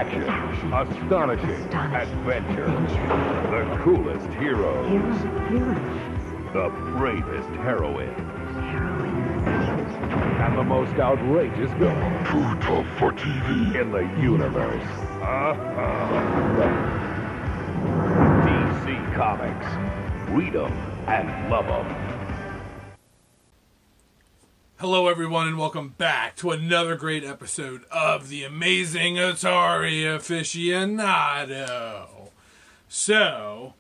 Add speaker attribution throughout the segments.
Speaker 1: Action. Astonishing. Adventure. The coolest heroes. The bravest heroines. And the most outrageous villains.
Speaker 2: Too tough for TV.
Speaker 1: In the universe. DC Comics. Read them and love them.
Speaker 3: Hello everyone and welcome back to another great episode of the amazing Atari Aficionado. So,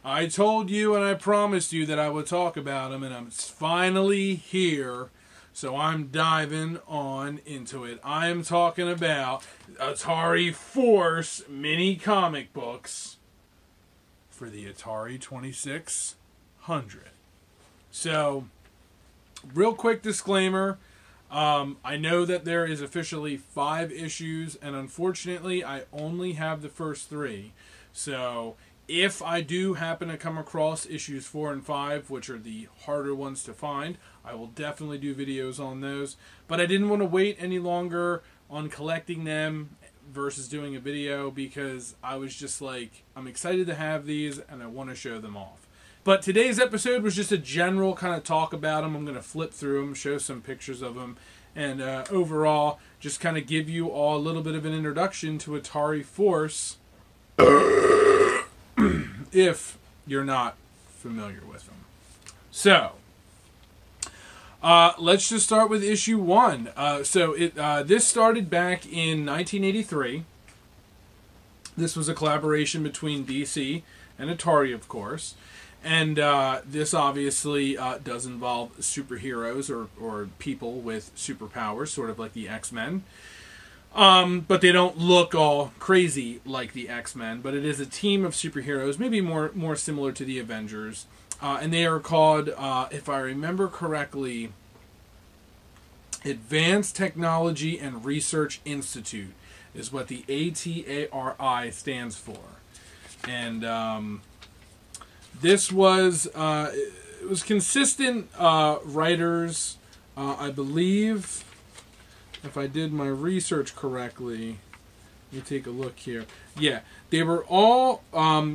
Speaker 3: I told you and I promised you that I would talk about them, and I'm finally here. So I'm diving on into it. I am talking about Atari Force mini comic books for the Atari 2600. So, real quick disclaimer, I know that there is officially 5 issues, and unfortunately I only have the first 3. So if I do happen to come across issues 4 and 5, which are the harder ones to find, I will definitely do videos on those. But I didn't want to wait any longer on collecting them versus doing a video, because I was just like, I'm excited to have these and I want to show them off. But today's episode was just a general kind of talk about them. I'm going to flip through them, show some pictures of them, and overall just kind of give you all a little bit of an introduction to Atari Force if you're not familiar with them. So, let's just start with issue 1. This started back in 1983. This was a collaboration between DC and Atari, of course. And this obviously does involve superheroes or people with superpowers, sort of like the X-Men. But they don't look all crazy like the X-Men. But it is a team of superheroes, maybe more similar to the Avengers. And they are called, if I remember correctly, Advanced Technology and Research Institute is what the ATARI stands for. And this was, it was consistent writers, I believe, if I did my research correctly. Let me take a look here. Yeah, they were all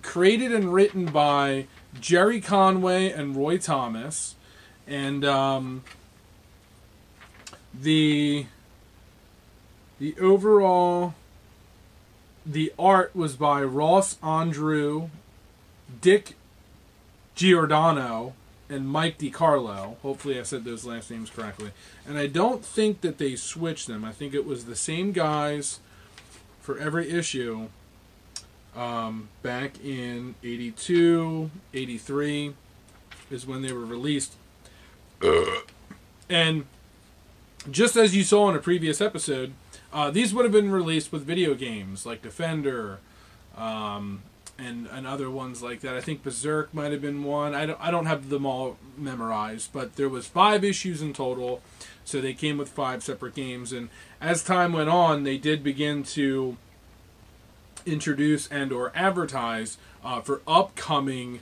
Speaker 3: created and written by Jerry Conway and Roy Thomas. And the overall, the art was by Ross Andrew, Dick Giordano, and Mike DiCarlo. Hopefully I said those last names correctly. And I don't think that they switched them. I think it was the same guys for every issue back in 82, 83 is when they were released. And just as you saw in a previous episode, these would have been released with video games like Defender, and other ones like that. I think Berserk might have been one. I don't have them all memorized, but there was 5 issues in total, so they came with 5 separate games. And as time went on, they did begin to introduce and or advertise for upcoming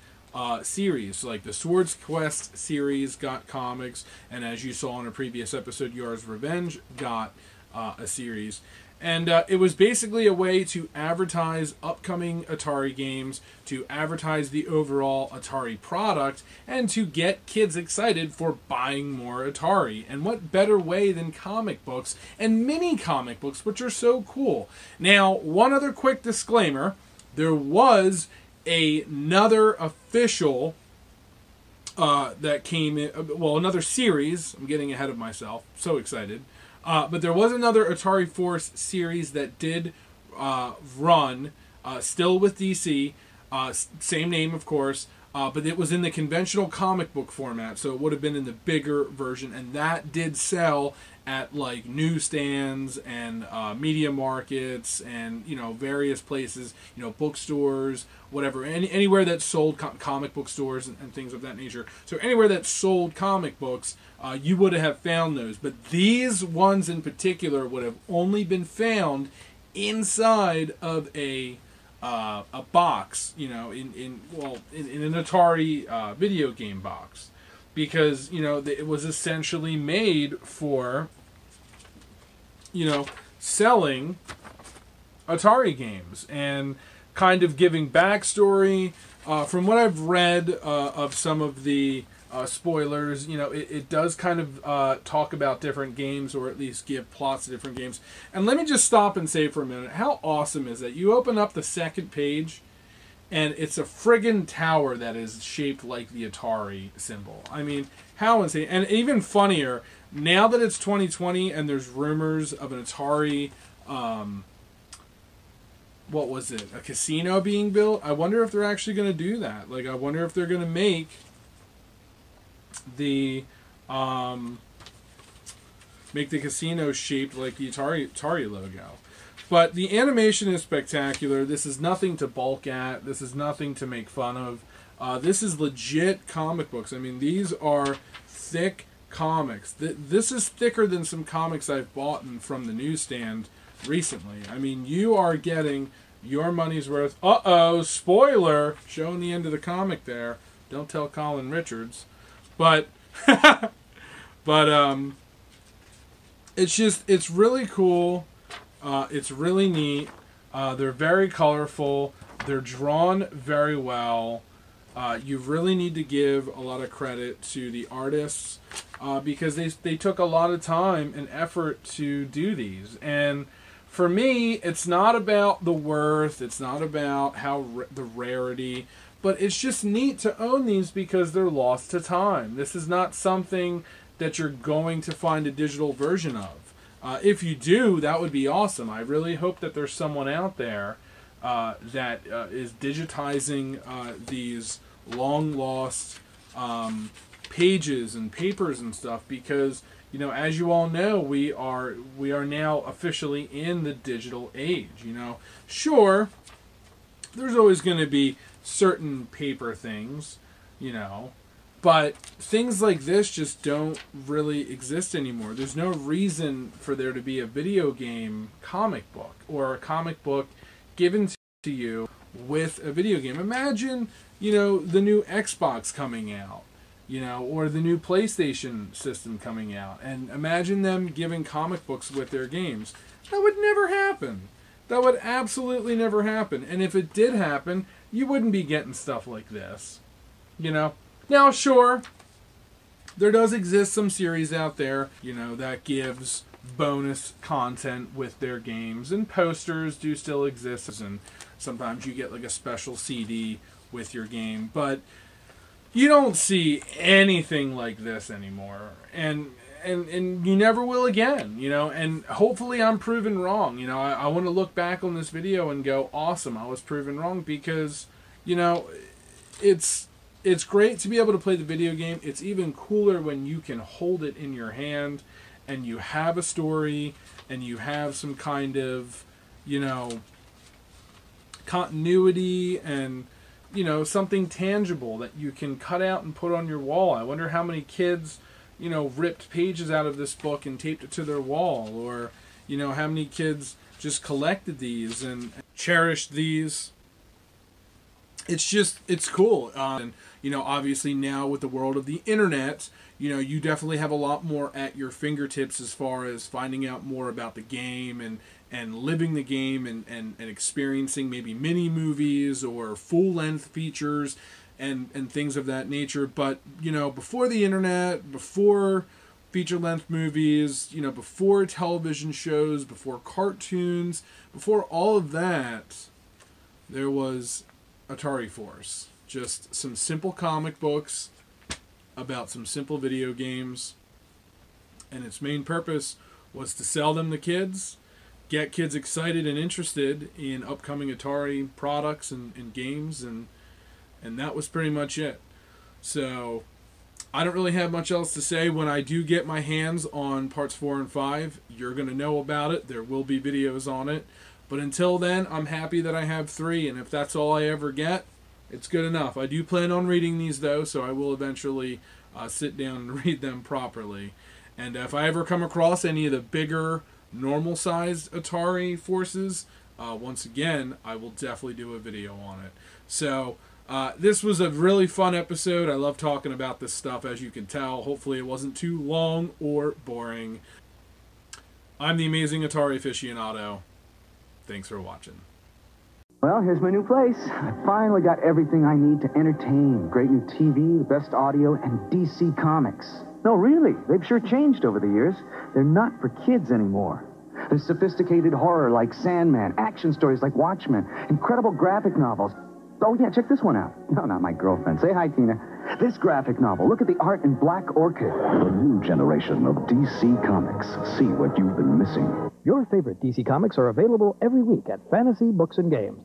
Speaker 3: series. So like the Swords Quest series got comics, and as you saw in a previous episode, Yar's Revenge got a series. And it was basically a way to advertise upcoming Atari games, to advertise the overall Atari product, and to get kids excited for buying more Atari. And what better way than comic books and mini comic books, which are so cool. Now, one other quick disclaimer. There was another official that came in, well, another series. I'm getting ahead of myself. So excited. But there was another Atari Force series that did run, still with DC, same name, of course, but it was in the conventional comic book format, so it would have been in the bigger version, and that did sell at like newsstands and media markets and, you know, various places, you know, bookstores, whatever, anywhere that sold comic book stores and things of that nature. So anywhere that sold comic books, you would have found those. But these ones in particular would have only been found inside of a box, you know, in an Atari video game box. Because, you know, it was essentially made for, you know, selling Atari games and kind of giving backstory. From what I've read of some of the spoilers, you know, it does kind of talk about different games, or at least give plots to different games. And let me just stop and say for a minute, how awesome is that? You open up the second page, and it's a friggin' tower that is shaped like the Atari symbol. I mean, how insane. And even funnier, now that it's 2020 and there's rumors of an Atari, what was it, a casino being built, I wonder if they're actually going to do that. Like, I wonder if they're going to make the casino shaped like the Atari logo. But the animation is spectacular. This is nothing to balk at. This is nothing to make fun of. This is legit comic books. I mean, these are thick comics. This is thicker than some comics I've bought from the newsstand recently. I mean, you are getting your money's worth. Uh-oh, spoiler! Showing the end of the comic there. Don't tell Colin Richards. But, it's really cool. It's really neat. They're very colorful. They're drawn very well. You really need to give a lot of credit to the artists because they took a lot of time and effort to do these. And for me, it's not about the worth. It's not about the rarity. But it's just neat to own these because they're lost to time. This is not something that you're going to find a digital version of. If you do, that would be awesome. I really hope that there's someone out there that is digitizing these long-lost pages and papers and stuff because, you know, as you all know, we are now officially in the digital age. You know, sure, there's always going to be certain paper things, you know, but things like this just don't really exist anymore. There's no reason for there to be a video game comic book or a comic book given to you with a video game. Imagine, you know, the new Xbox coming out, you know, or the new PlayStation system coming out, and imagine them giving comic books with their games. That would never happen. That would absolutely never happen. And if it did happen, you wouldn't be getting stuff like this, you know. Now, sure, there does exist some series out there, you know, that gives bonus content with their games, and posters do still exist, and sometimes you get like a special CD with your game, but you don't see anything like this anymore, and you never will again, you know, and hopefully I'm proven wrong. You know, I want to look back on this video and go, awesome, I was proven wrong, because, you know, it's great to be able to play the video game. It's even cooler when you can hold it in your hand and you have a story and you have some kind of, you know, continuity and, you know, something tangible that you can cut out and put on your wall. I wonder how many kids, you know, ripped pages out of this book and taped it to their wall, or, you know, how many kids just collected these and cherished these. It's cool. And, you know, obviously now with the world of the internet, you know, you definitely have a lot more at your fingertips as far as finding out more about the game and living the game and experiencing maybe mini movies or full-length features and things of that nature. But, you know, before the internet, before feature-length movies, you know, before television shows, before cartoons, before all of that, there was Atari Force. Just some simple comic books about some simple video games, and its main purpose was to sell them to kids, get kids excited and interested in upcoming Atari products and games, and that was pretty much it. So I don't really have much else to say. When I do get my hands on parts 4 and 5, you're going to know about it. There will be videos on it. But until then, I'm happy that I have 3, and if that's all I ever get, it's good enough. I do plan on reading these, though, so I will eventually sit down and read them properly. And if I ever come across any of the bigger, normal-sized Atari Forces, once again, I will definitely do a video on it. So this was a really fun episode. I love talking about this stuff, as you can tell. Hopefully it wasn't too long or boring. I'm the Amazing Atari Aficionado. Thanks for watching.
Speaker 2: Well, here's my new place. I finally got everything I need to entertain. Great new TV, the best audio, and DC Comics. No, really, they've sure changed over the years. They're not for kids anymore. There's sophisticated horror like Sandman, action stories like Watchmen, incredible graphic novels. Oh, yeah, check this one out. No, not my girlfriend. Say hi, Tina. This graphic novel. Look at the art in Black Orchid.
Speaker 1: The new generation of DC Comics. See what you've been missing.
Speaker 4: Your favorite DC Comics are available every week at Fantasy Books and Games.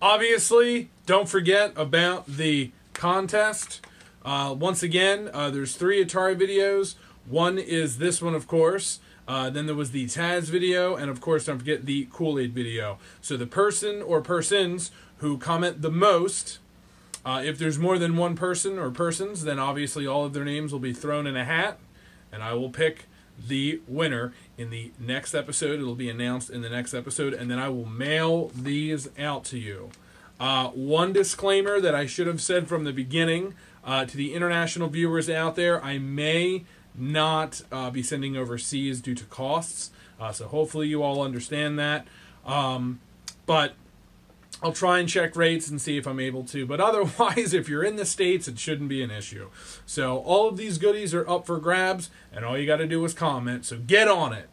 Speaker 3: Obviously, don't forget about the contest. Once again, there's 3 Atari videos. One is this one, of course. Then there was the Taz video, and of course, don't forget the Kool-Aid video. So the person or persons who comment the most, if there's more than one person or persons, then obviously all of their names will be thrown in a hat, and I will pick the winner in the next episode. It'll be announced in the next episode, and then I will mail these out to you. One disclaimer that I should have said from the beginning, to the international viewers out there, I may not be sending overseas due to costs, so hopefully you all understand that. But I'll try and check rates and see if I'm able to. But otherwise, if you're in the States, it shouldn't be an issue. So all of these goodies are up for grabs, and all you got to do is comment. So get on it.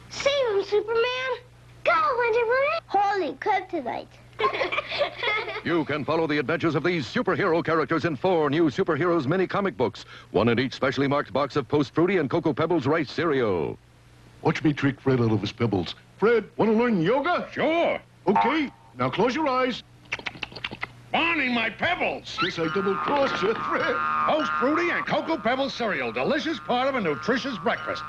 Speaker 5: Save him, Superman! Go, Wonder Woman! Holy kryptonite!
Speaker 6: You can follow the adventures of these superhero characters in 4 new Superheroes mini comic books, one in each specially marked box of Post Fruity and Cocoa Pebbles rice cereal.
Speaker 7: Watch me trick Fred out of his pebbles. Fred, want to learn yoga?
Speaker 1: Sure.
Speaker 7: Okay, now close your eyes.
Speaker 1: Bonnie, my pebbles.
Speaker 7: Guess I double-crossed you, Fred.
Speaker 1: Post Fruity and Cocoa Pebbles cereal. Delicious part of a nutritious breakfast.